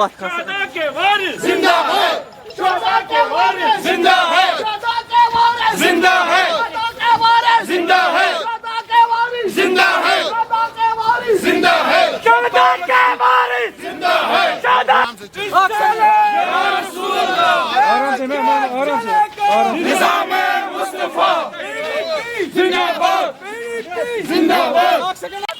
बात कर सकते शोहदा के वारिस जिंदा है, शोहदा के वारिस जिंदा है, जिंदा है, जिंदा है, जिंदा है, जिंदा है, शोहदा के वारिस जिंदा है। निज़ाम मुस्तफा जिंदाबाद, जिंदाबाद।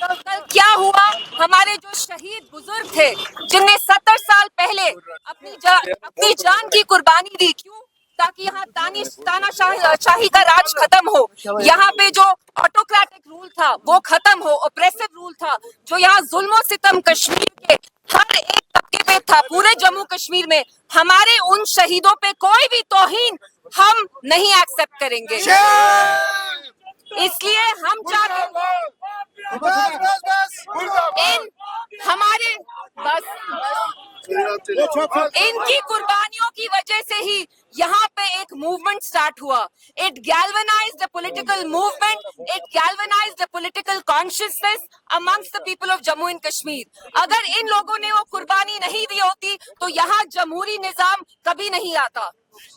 कल क्या हुआ, हमारे जो शहीद बुजुर्ग थे जिनने 70 साल पहले अपनी जान की कुर्बानी दी, क्यों? ताकि यहाँ तानाशाही का राज खत्म हो, यहाँ पे जो ऑटोक्रेटिक रूल था वो खत्म हो, ऑप्रेसिव रूल था जो यहाँ जुल्म सितम कश्मीर के हर एक तबके पे था, पूरे जम्मू कश्मीर में। हमारे उन शहीदों पे कोई भी तौहीन हम नहीं एक्सेप्ट करेंगे। इसलिए हम चाहते इन हमारे इनकी कुर्बानियों की वजह से ही यहाँ पे एक मूवमेंट स्टार्ट हुआ। It galvanised the political movement, it galvanised the political consciousness amongst the people of Jammu and Kashmir. अगर इन लोगों ने वो कुर्बानी नहीं दी होती तो यहाँ जमहूरी निजाम कभी नहीं आता।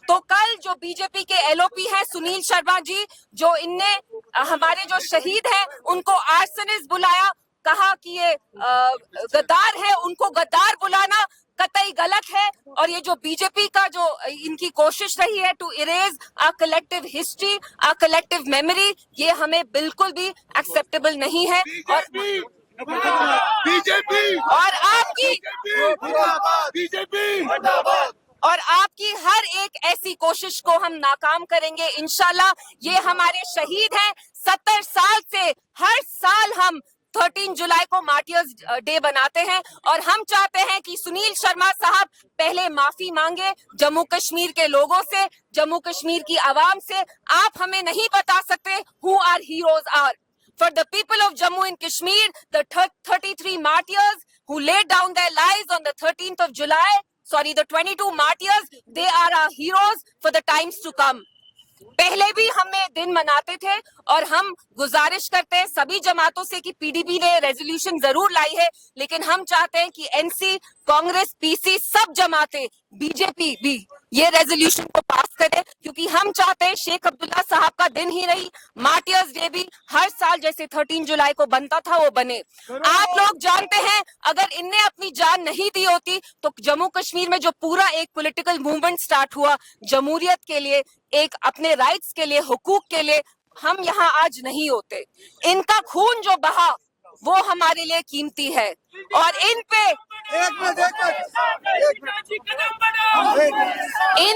तो कल जो बीजेपी के एलओपी हैं सुनील शर्मा जी, जो इनने हमारे जो शहीद हैं उनको आर्सनिस्ट बुलाया, कहा कि ये गद्दार है, उनको गद्दार बुलाना कतई गलत है। और ये जो बीजेपी का जो इनकी कोशिश रही है to erase a collective history, a collective memory, ये हमें बिल्कुल भी एक्सेप्टेबल नहीं है। और बीजेपी और आपकी बीजेपी और आपकी हर एक ऐसी कोशिश को हम नाकाम करेंगे इंशाल्लाह। ये हमारे शहीद हैं, 70 साल से हर साल हम 13 जुलाई को मार्टियर्स डे बनाते हैं और हम चाहते हैं कि सुनील शर्मा साहब पहले माफी मांगे जम्मू कश्मीर के लोगों से, जम्मू कश्मीर की आवाम से। आप हमें नहीं बता सकते who are heroes are. For the people of Jammu and Kashmir, the 33 martyrs who laid down their lives on the 13th of July, the 22 martyrs, they are our heroes for the times to come. पहले भी हमें दिन मनाते थे और हम गुजारिश करते हैं सभी जमातों से कि पीडीपी ने रेजोल्यूशन जरूर लाई है, लेकिन हम चाहते हैं कि एनसी, कांग्रेस, पीसी, सब जमातें, बीजेपी भी ये रेजोल्यूशन को पास करे, क्योंकि हम चाहते हैं शेख अब्दुल्ला साहब का दिन ही नहीं, मार्टियर्स डे भी हर साल जैसे 13 जुलाई को बनता था वो बने। आप लोग जानते हैं अगर इनने अपनी जान नहीं दी होती तो जम्मू कश्मीर में जो पूरा एक पॉलिटिकल मूवमेंट स्टार्ट हुआ जमहूरियत के लिए, एक अपने राइट्स के लिए, हुकूक के लिए, हम यहाँ आज नहीं होते। इनका खून जो बहा वो हमारे लिए कीमती है और इन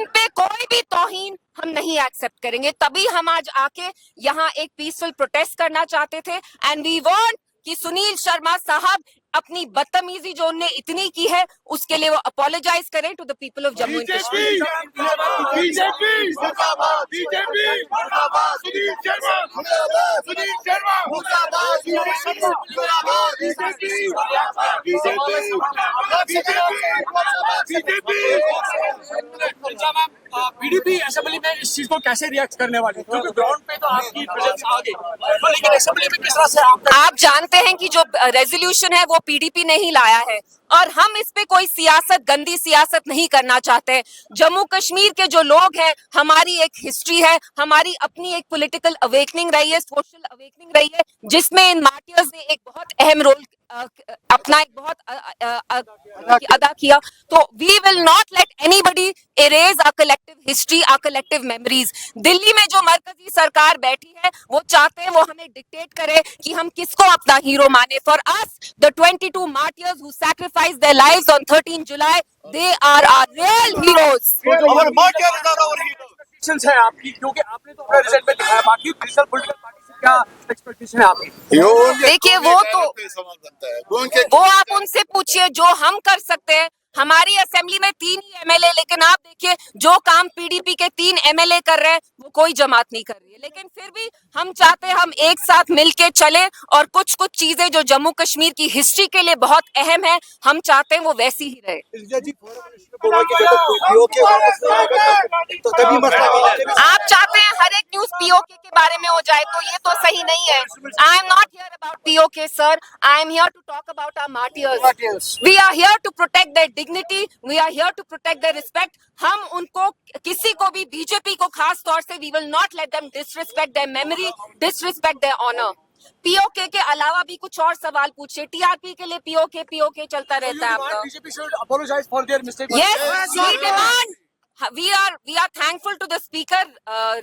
पे कोई भी तौहीन हम नहीं एक्सेप्ट करेंगे। तभी हम आज आके यहाँ एक पीसफुल प्रोटेस्ट करना चाहते थे एंड वी वांट कि सुनील शर्मा साहब अपनी बदतमीजी जो उनने इतनी की है उसके लिए वो अपोलोजाइज करें to the people of Jammu and Kashmir. BJP मुर्दाबाद, बीजेपी मुर्दाबाद, सुनील शर्मा मुर्दाबाद, सुनील शर्मा मुर्दाबाद, बीजेपी पीडीपी असेंबली में इस चीज को कैसे रिएक्ट करने वाली, क्योंकि ग्राउंड पे तो आपकी प्रेजेंस आ गई, तो लेकिन असेंबली में किस तरह से आप जानते हैं कि जो रेजोल्यूशन है वो पीडीपी ने ही लाया है और हम इस पे कोई सियासत, गंदी सियासत नहीं करना चाहते। जम्मू कश्मीर के जो लोग हैं, हमारी एक हिस्ट्री है, हमारी अपनी एक पॉलिटिकल अवेकनिंग रही है, सोशल अवेकनिंग रही है, जिसमें इन मार्टियर्स ने एक बहुत अहम रोल अपना एक बहुत अदा किया। तो we will not let anybody erase our collective history, our collective memories. Delhi में जो मरकजी सरकार बैठी है वो चाहते हैं वो हमें डिक्टेट करे कि हम किसको अपना हीरो माने। For us the 22 martyrs who sacrificed their lives on 13 July, they are our real heroes. और मार्टियर इज आवर हीरो है आपकी, क्योंकि आपने तो अपने रिजल्ट में दिखाया, बाकी रीजनल पॉलिटिकल पार्टी से क्या एक्सपेक्टेशन है आपकी? देखिए वो आप उनसे पूछिए जो हम कर सकते हैं। हमारी असेंबली में 3 ही एमएलए, लेकिन आप देखिए जो काम पीडीपी के 3 एमएलए कर रहे हैं वो कोई जमात नहीं कर रही है। लेकिन फिर भी हम चाहते हैं हम एक साथ मिलके चले और कुछ चीजें जो जम्मू कश्मीर की हिस्ट्री के लिए बहुत अहम है, हम चाहते हैं वो वैसी ही रहे। आप चाहते हैं हर एक न्यूज पीओके के बारे में हो जाए, तो ये तो सही नहीं है। I am not here about POK sir, I am here to talk about our martyrs. We are here to protect their dignity, we are here to protect their respect. हम उनको किसी को भी बीजेपी को खास तौर से we will not let them disrespect their memory, disrespect their honor. PoK के अलावा भी कुछ और सवाल पूछे. टीआरपी के लिए पीओके चलता रहता है आपका. BJP should apologize for their mistake. Yes, we demand. We are thankful to the speaker.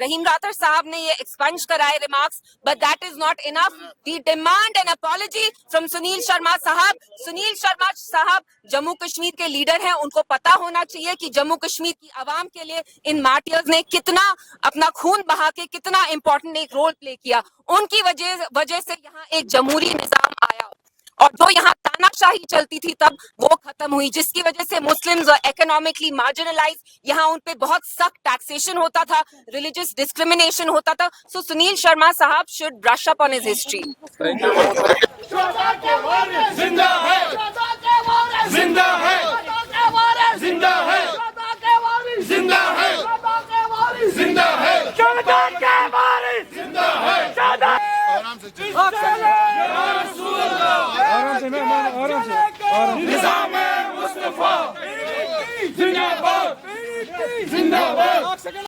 Rahim Rathar साहब ने ये expunge कराए remarks, but that is not enough. We demand an apology from Sunil Sharma साहब. Sunil Sharma साहब जम्मू कश्मीर के leader हैं. उनको पता होना चाहिए कि जम्मू कश्मीर की आवाम के लिए इन मार्टियर्स ने कितना अपना खून बहा के कितना इम्पोर्टेंट एक रोल प्ले किया. उनकी वजह से यहाँ एक जमहूरी निजाम आया और जो यहाँ तानाशाही चलती थी तब वो खत्म हुई, जिसकी वजह से मुस्लिम्स इकोनॉमिकली मार्जिनलाइज, यहाँ उन पे बहुत सख्त टैक्सेशन होता था, रिलीजियस डिस्क्रिमिनेशन होता था. सो सुनील शर्मा साहब should brush up on his history. शोधा के वारिस जिंदा है, जिंदा है, जिंदा है, जिंदा है, जिंदा है, शोधा के वारिस जिंदा है, शोधा. आराम से मेहमान, आराम से. निज़ाम-ए-मुस्तफा जिंदाबाद, जिंदाबाद.